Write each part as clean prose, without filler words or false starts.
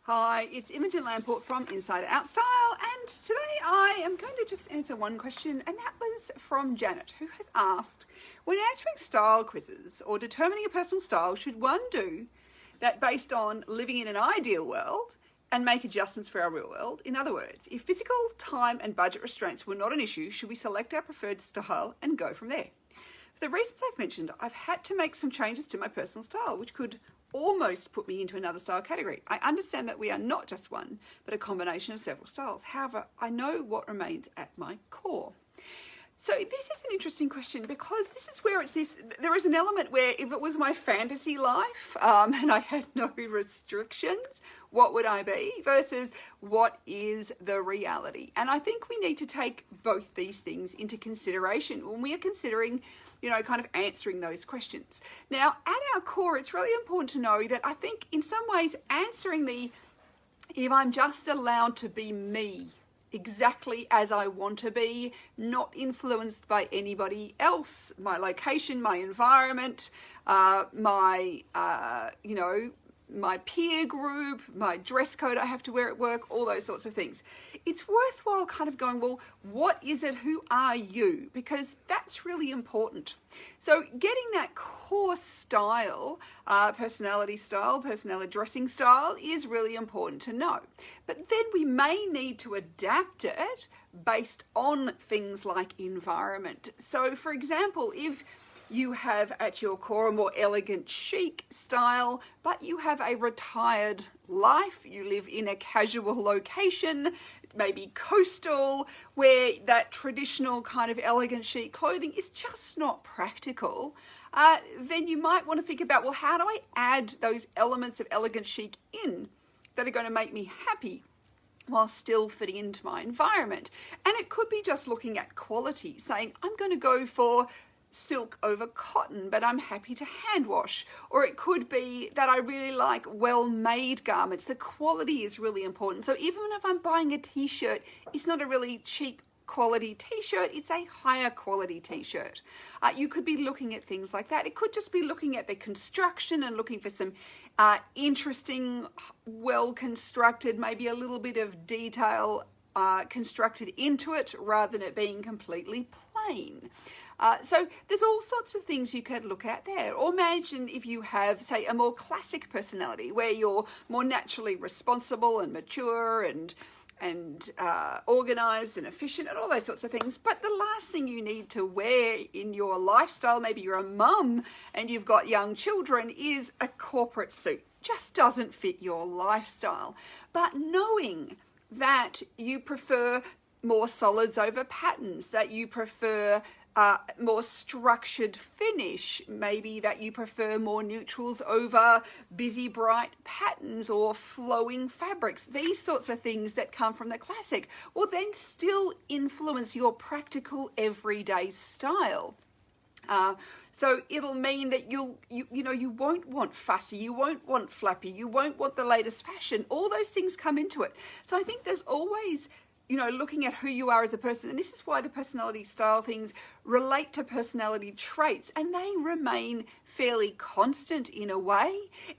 Hi, it's Imogen Lamport from Inside Out Style, and today I am going to just answer one question, and that was from Janet, who has asked, when answering style quizzes or determining a personal style, should one do that based on living in an ideal world and make adjustments for our real world? In other words, if physical, time and budget restraints were not an issue, should we select our preferred style and go from there? For the reasons I've mentioned, I've had to make some changes to my personal style, which could almost put me into another style category. I understand that we are not just one, but a combination of several styles. However, I know what remains at my core. So this is an interesting question because this is where there is an element where if it was my fantasy life and I had no restrictions, what would I be versus what is the reality? And I think we need to take both these things into consideration when we are considering, kind of answering those questions. Now, at our core, it's really important to know that I think in some ways answering if I'm just allowed to be me, exactly as I want to be, not influenced by anybody else, my location, my environment, my peer group, my dress code I have to wear at work, all those sorts of things. It's worthwhile kind of going, well, what is it? Who are you? Because that's really important. So getting that core style, personality dressing style is really important to know. But then we may need to adapt it based on things like environment. So for example, if you have at your core a more elegant, chic style, but you have a retired life, you live in a casual location, maybe coastal, where that traditional kind of elegant, chic clothing is just not practical, then you might want to think about, well, how do I add those elements of elegant, chic in that are going to make me happy while still fitting into my environment? And it could be just looking at quality, saying, I'm going to go for silk over cotton, but I'm happy to hand wash. Or it could be that I really like well-made garments. The quality is really important. So even if I'm buying a t-shirt, it's not a really cheap quality t-shirt, it's a higher quality t-shirt. You could be looking at things like that. It could just be looking at the construction and looking for some interesting, well-constructed, maybe a little bit of detail constructed into it rather than it being completely plain. So there's all sorts of things you could look at there. Or imagine if you have, say, a more classic personality where you're more naturally responsible and mature and organized and efficient and all those sorts of things. But the last thing you need to wear in your lifestyle, maybe you're a mum and you've got young children, is a corporate suit. Just doesn't fit your lifestyle. But knowing that you prefer more solids over patterns, that you prefer more structured finish, maybe that you prefer more neutrals over busy bright patterns or flowing fabrics, these sorts of things that come from the classic will then still influence your practical everyday style. So it'll mean that you won't want fussy, you won't want flappy, you won't want the latest fashion. All those things come into it. So I think there's always looking at who you are as a person. And this is why the personality style things relate to personality traits, and they remain fairly constant in a way,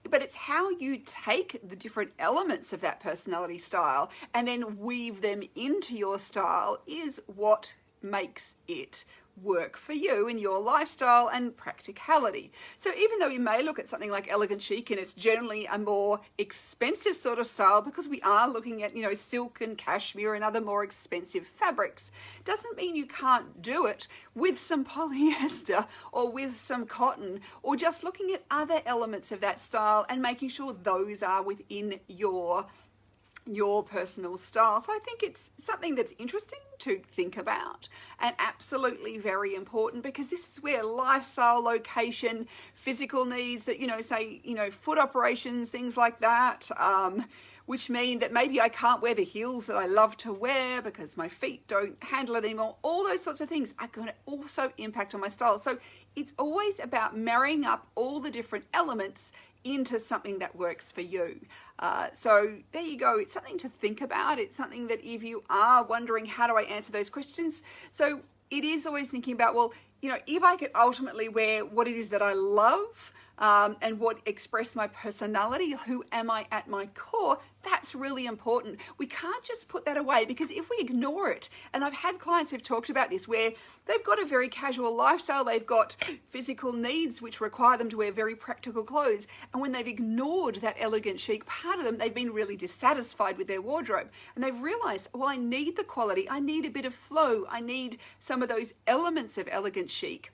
but it's how you take the different elements of that personality style and then weave them into your style is what makes it work for you in your lifestyle and practicality. So even though you may look at something like elegant chic and it's generally a more expensive sort of style because we are looking at, silk and cashmere and other more expensive fabrics, doesn't mean you can't do it with some polyester or with some cotton, or just looking at other elements of that style and making sure those are within your personal style. So I think it's something that's interesting to think about and absolutely very important, because this is where lifestyle, location, physical needs that, foot operations, things like that, which mean that maybe I can't wear the heels that I love to wear because my feet don't handle it anymore. All those sorts of things are going to also impact on my style. So it's always about marrying up all the different elements into something that works for you. So there you go. It's something to think about. It's something that if you are wondering, how do I answer those questions? So it is always thinking about, well, if I could ultimately wear what it is that I love, and what express my personality, who am I at my core, that's really important. We can't just put that away, because if we ignore it, and I've had clients who've talked about this where they've got a very casual lifestyle, they've got physical needs which require them to wear very practical clothes, and when they've ignored that elegant chic part of them, they've been really dissatisfied with their wardrobe, and they've realized, well, I need the quality, I need a bit of flow, I need some of those elements of elegant chic.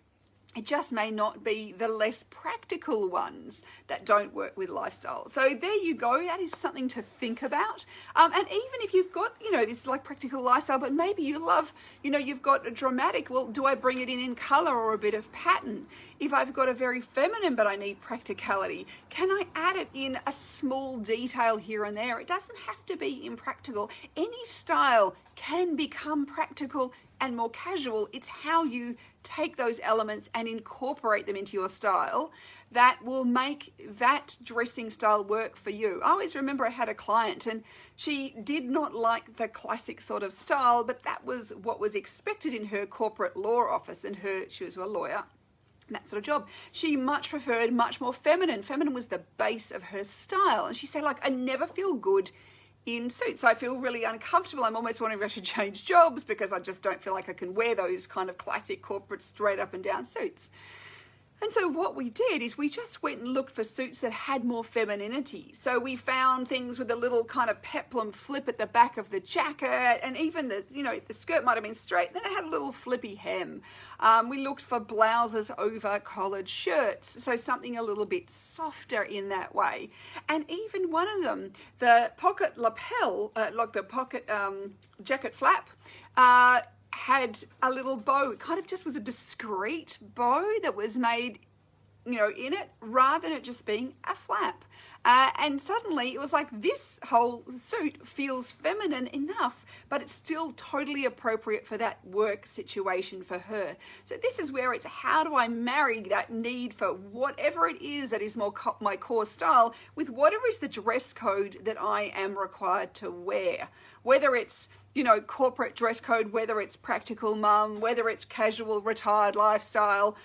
It just may not be the less practical ones that don't work with lifestyle. So there you go. That is something to think about. And even if you've got, this like practical lifestyle, but maybe you love, you've got a dramatic, well, do I bring it in color or a bit of pattern? If I've got a very feminine, but I need practicality, can I add it in a small detail here and there? It doesn't have to be impractical. Any style can become practical and more casual. It's how you take those elements and incorporate them into your style that will make that dressing style work for you. I always remember I had a client and she did not like the classic sort of style, but that was what was expected in her corporate law office, and she was a lawyer, that sort of job. She much preferred much more feminine. Feminine was the base of her style. And she said, I never feel good in suits. I feel really uncomfortable. I'm almost wondering if I should change jobs because I just don't feel like I can wear those kind of classic corporate straight up and down suits. And so what we did is we just went and looked for suits that had more femininity. So we found things with a little kind of peplum flip at the back of the jacket, and even the skirt might have been straight, then it had a little flippy hem. We looked for blouses over collared shirts, so something a little bit softer in that way. And even one of them, the pocket lapel, like the pocket jacket flap, had a little bow. It kind of just was a discreet bow that was made, in it, rather than it just being a flap. And suddenly it was like, this whole suit feels feminine enough, but it's still totally appropriate for that work situation for her. So this is where it's, how do I marry that need for whatever it is that is more my core style with whatever is the dress code that I am required to wear? Whether it's, corporate dress code, whether it's practical mum, whether it's casual retired lifestyle,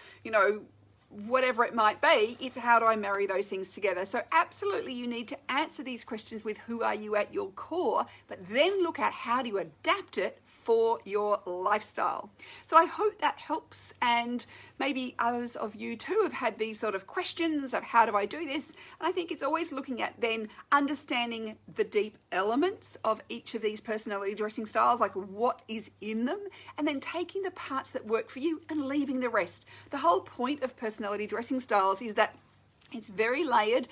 whatever it might be, it's how do I marry those things together? So absolutely you need to answer these questions with who are you at your core, but then look at how do you adapt it for your lifestyle. So I hope that helps, and maybe others of you too have had these sort of questions of how do I do this? And I think it's always looking at then understanding the deep elements of each of these personality dressing styles, like what is in them, and then taking the parts that work for you and leaving the rest. The whole point of personality dressing styles is that it's very layered.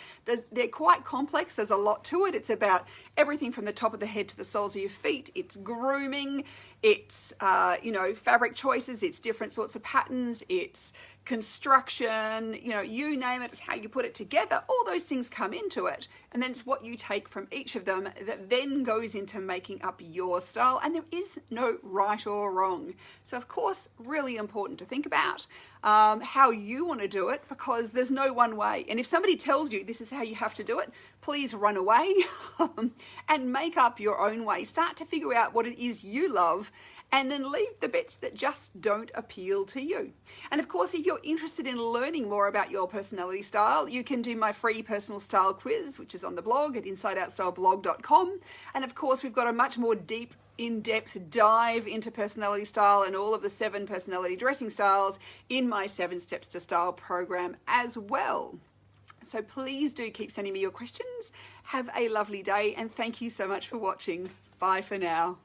They're quite complex. There's a lot to it. It's about everything from the top of the head to the soles of your feet. It's grooming. It's, fabric choices. It's different sorts of patterns. It's construction, you name it, it's how you put it together. All those things come into it. And then it's what you take from each of them that then goes into making up your style. And there is no right or wrong. So of course, really important to think about how you want to do it, because there's no one way. And if somebody tells you this is how you have to do it, please run away and make up your own way. Start to figure out what it is you love, and then leave the bits that just don't appeal to you. And of course, if you're interested in learning more about your personality style, you can do my free personal style quiz, which is on the blog at insideoutstyleblog.com. And of course, we've got a much more deep, in-depth dive into personality style and all of the 7 personality dressing styles in my 7 Steps to Style program as well. So please do keep sending me your questions. Have a lovely day, and thank you so much for watching. Bye for now.